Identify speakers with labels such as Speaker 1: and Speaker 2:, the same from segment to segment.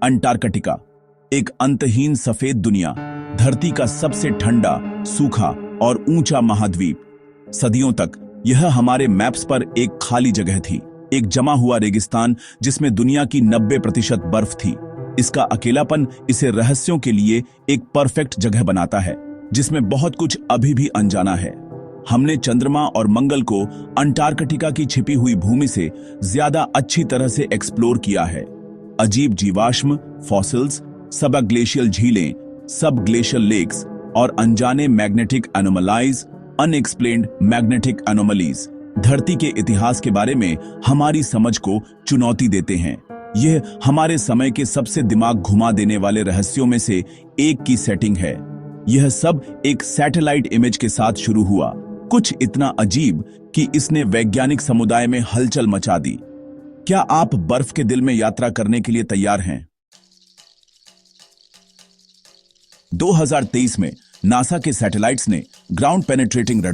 Speaker 1: Antarctica, एक अंतहीन सफेद दुनिया, धरती का सबसे ठंडा, सूखा और ऊंचा महाद्वीप। सदियों तक यह हमारे मैप्स पर एक खाली जगह थी, एक जमा हुआ रेगिस्तान जिसमें दुनिया की 90% बर्फ थी। इसका अकेलापन इसे रहस्यों के लिए एक परफेक्ट जगह बनाता है, जिसमें बहुत कुछ अभी भी अनजाना है। हमने चंद्रमा और मंगल को अंटार्कटिका की छिपी हुई भूमि से ज्यादा अच्छी तरह से एक्सप्लोर किया है। अजीब जीवाश्म, फॉसिल्स, सब ग्लेशियल झीलें, सब ग्लेशियल लेक्स और अनजाने मैग्नेटिक एनोमलाइज, अनएक्सप्लेन्ड मैग्नेटिक एनोमलीज धरती के इतिहास के बारे में हमारी समझ को चुनौती देते हैं। यह हमारे समय के सबसे दिमाग घुमा देने वाले रहस्यों में से एक की सेटिंग है। यह सब एक सैटेलाइट इमेज के साथ शुरू हुआ, कुछ इतना अजीब कि इसने वैज्ञानिक समुदाय में हलचल मचा दी। क्या आप बर्फ के दिल में यात्रा करने के लिए तैयार हैं? 2023 में नासा के सैटेलाइट्स ने ग्राउंड पेनिट्रेटिंग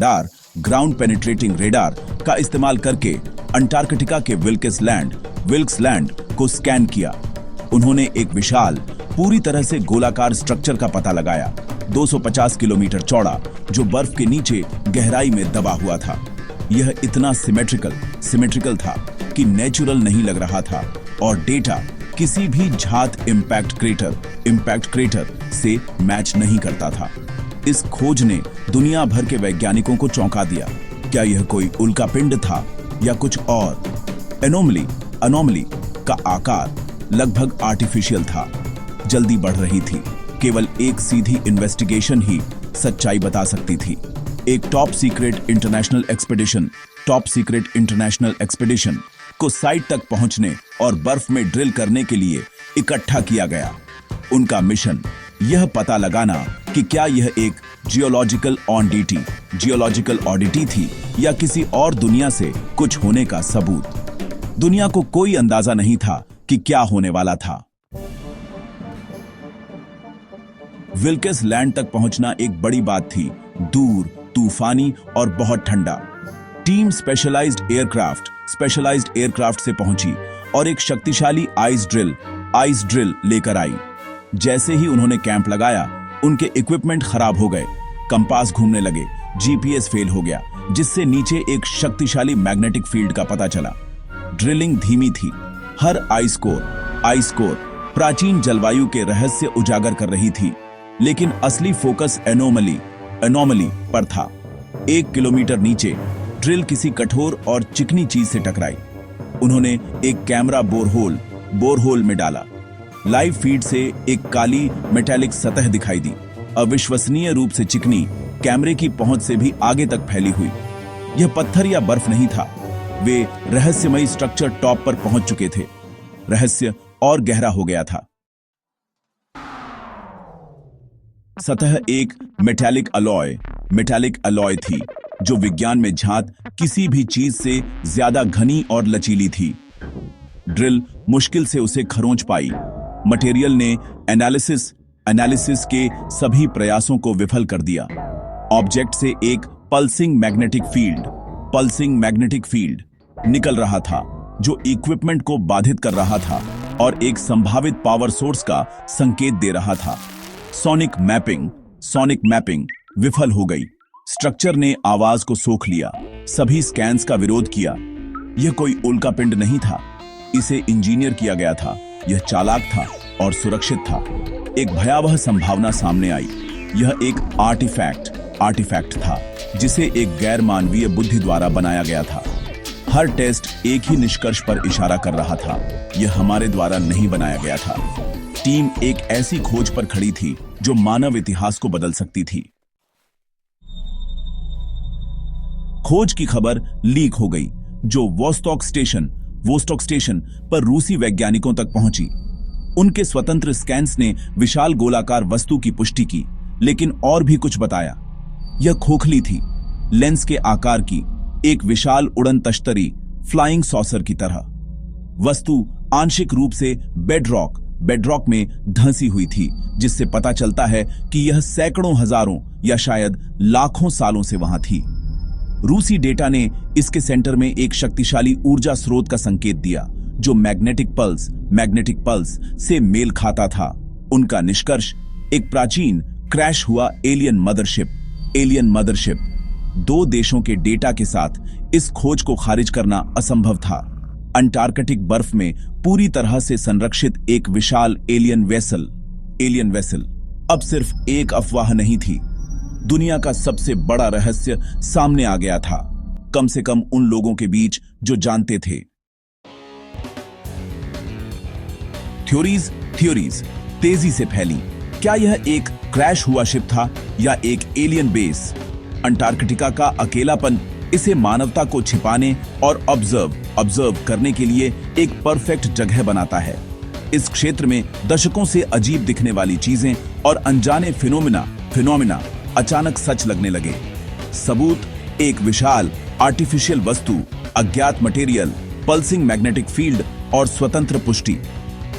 Speaker 1: रेडार का इस्तेमाल करके अंटार्कटिका के विल्क्स लैंड को स्कैन किया। उन्होंने एक विशाल, पूरी तरह से गोलाकार स्ट्रक्चर का पता लगाया, 250 किलोमीटर चौड़ा, जो बर्फ के नीचे गहराई में दबा हुआ था। यह इतना सिमेट्रिकल था कि नेचुरल नहीं लग रहा था, और डेटा किसी भी झात इम्पैक्ट क्रेटर से मैच नहीं करता था। इस खोज ने दुनिया भर के वैज्ञानिकों को चौंका दिया। क्या यह कोई उल्कापिंड था या कुछ और? एनोमली का आकार लगभग आर्टिफिशियल था, जल्दी बढ़ रही थी। केवल एक सीधी इन्वेस्टिगेशन ही सच्चाई बता सकती थी। एक टॉप सीक्रेट इंटरनेशनल एक्सपेडिशन को साइट तक पहुंचने और बर्फ में ड्रिल करने के लिए इकट्ठा किया गया। उनका मिशन यह पता लगाना कि क्या यह एक जियोलॉजिकल ऑडिटी थी या किसी और दुनिया से कुछ होने का सबूत। दुनिया को कोई अंदाजा नहीं था कि क्या होने वाला था। विल्क्स लैंड तक पहुंचना एक बड़ी बात थी, दूर, तूफानी और बहुत ठंडा। टीम स्पेशलाइज्ड एयरक्राफ्ट से पहुंची और एक शक्तिशाली आइस ड्रिल लेकर आई। जैसे ही उन्होंने कैंप लगाया, उनके इक्विपमेंट खराब हो गए, कंपास घूमने लगे, जीपीएस फेल हो गया, जिससे नीचे एक शक्तिशाली मैग्नेटिक फील्ड का पता चला। ड्रिलिंग धीमी थी। हर आइस कोर प्राचीन जलवायु के रहस्य उजागर कर रही थी, लेकिन असली फोकस एनोमली पर था। 1 किलोमीटर नीचे ड्रिल किसी कठोर और चिकनी चीज से टकराई। उन्होंने एक कैमरा बोरहोल में डाला। लाइव फीड से एक काली मेटालिक सतह दिखाई दी, अविश्वसनीय रूप से चिकनी, कैमरे की पहुंच से भी आगे तक फैली हुई। यह पत्थर या बर्फ नहीं था, वे रहस्यमयी स्ट्रक्चर टॉप पर पहुंच चुके थे। रहस्य और गहरा हो गया था। सतह एक मेटालिक अलॉय थी, जो विज्ञान में झात किसी भी चीज से ज्यादा घनी और लचीली थी। ड्रिल मुश्किल से उसे खरोंच पाई। मटेरियल ने एनालिसिस के सभी प्रयासों को विफल कर दिया। ऑब्जेक्ट से एक पल्सिंग मैग्नेटिक फील्ड निकल रहा था, जो इक्विपमेंट को बाधित कर रहा था और एक संभावित पावर सोर्स का संकेत दे रहा था। सोनिक मैपिंग विफल हो गई। स्ट्रक्चर ने आवाज को सोख लिया, सभी स्कैन्स का विरोध किया। यह कोई उल्कापिंड नहीं था, इसे इंजीनियर किया गया था। यह चालाक था और सुरक्षित था। एक भयावह संभावना सामने आई। यह एक आर्टिफैक्ट था, जिसे एक गैर मानवीय बुद्धि द्वारा बनाया गया था। हर टेस्ट एक ही निष्कर्ष पर इशारा कर रहा था, यह हमारे द्वारा नहीं बनाया गया था। टीम एक ऐसी खोज पर खड़ी थी जो मानव इतिहास को बदल सकती थी। खोज की खबर लीक हो गई, जो वोस्टॉक स्टेशन पर रूसी वैज्ञानिकों तक पहुंची। उनके स्वतंत्र स्कैन्स ने विशाल गोलाकार वस्तु की पुष्टि की, लेकिन और भी कुछ बताया। यह खोखली थी, लेंस के आकार की, एक विशाल उड़न तश्तरी, फ्लाइंग सॉसर की तरह। वस्तु आंशिक रूप से बेडरॉक में धंसी हुई थी, जिससे पता चलता है कि यह सैकड़ों, हजारों या शायद लाखों सालों से वहां थी। रूसी डेटा ने इसके सेंटर में एक शक्तिशाली ऊर्जा स्रोत का संकेत दिया, जो मैग्नेटिक पल्स से मेल खाता था। उनका निष्कर्ष एक प्राचीन क्रैश हुआ एलियन मदरशिप। दो देशों के डेटा के साथ इस खोज को खारिज करना असंभव था। अंटार्कटिक बर्फ में पूरी तरह से संरक्षित एक विशाल एलियन वेसल अब सिर्फ एक अफवाह नहीं थी। दुनिया का सबसे बड़ा रहस्य सामने आ गया था, कम से कम उन लोगों के बीच जो जानते थे। थ्योरीज तेजी से फैली। क्या यह एक क्रैश हुआ शिप था या एक एलियन बेस? अंटार्कटिका का अकेलापन इसे मानवता को छिपाने और ऑब्जर्व करने के लिए एक परफेक्ट जगह बनाता है। इस क्षेत्र में दशकों से अजीब दिखने वाली चीजें और अनजाने फिनोमिना अचानक सच लगने लगे। सबूत: एक विशाल आर्टिफिशियल वस्तु, अज्ञात मटेरियल, पल्सिंग मैग्नेटिक फील्ड और स्वतंत्र पुष्टि।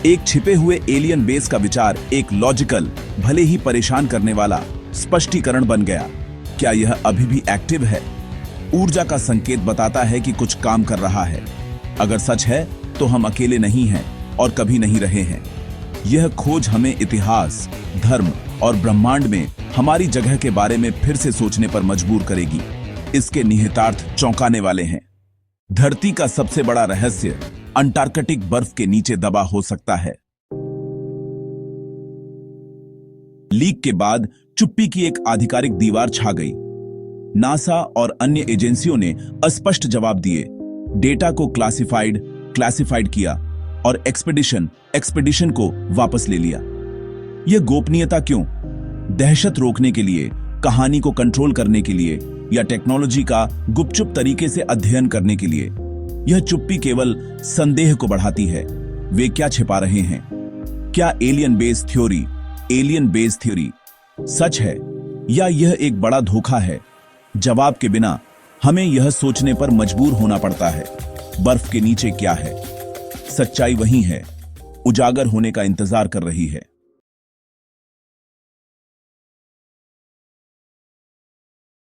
Speaker 1: एक छिपे हुए एलियन बेस का विचार एक लॉजिकल, भले ही परेशान करने वाला स्पष्टीकरण बन गया। क्या यह अभी भी एक्टिव है? ऊर्जा का संकेत बताता है कि कुछ काम कर रहा है। अगर सच है तो हम अकेले नहीं हैं और कभी नहीं रहे हैं। यह खोज हमें इतिहास, धर्म और ब्रह्मांड में हमारी जगह के बारे में फिर से सोचने पर मजबूर करेगी। इसके निहितार्थ चौंकाने वाले हैं। धरती का सबसे बड़ा रहस्य अंटार्कटिक बर्फ के नीचे दबा हो सकता है। लीक के बाद चुप्पी की एक आधिकारिक दीवार छा गई। नासा और अन्य एजेंसियों ने अस्पष्ट जवाब दिए, डेटा को क्लासिफाइड किया और एक्सपेडिशन को वापस ले लिया। यह गोपनीयता क्यों? दहशत रोकने के लिए, कहानी को कंट्रोल करने के लिए, या टेक्नोलॉजी का गुपचुप तरीके से अध्ययन करने के लिए? यह चुप्पी केवल संदेह को बढ़ाती है। वे क्या छिपा रहे हैं? क्या एलियन बेस थ्योरी सच है या यह एक बड़ा धोखा है? जवाब के बिना हमें यह सोचने पर मजबूर होना पड़ता है, बर्फ के नीचे क्या है? सच्चाई वही है, उजागर होने का इंतजार कर रही है।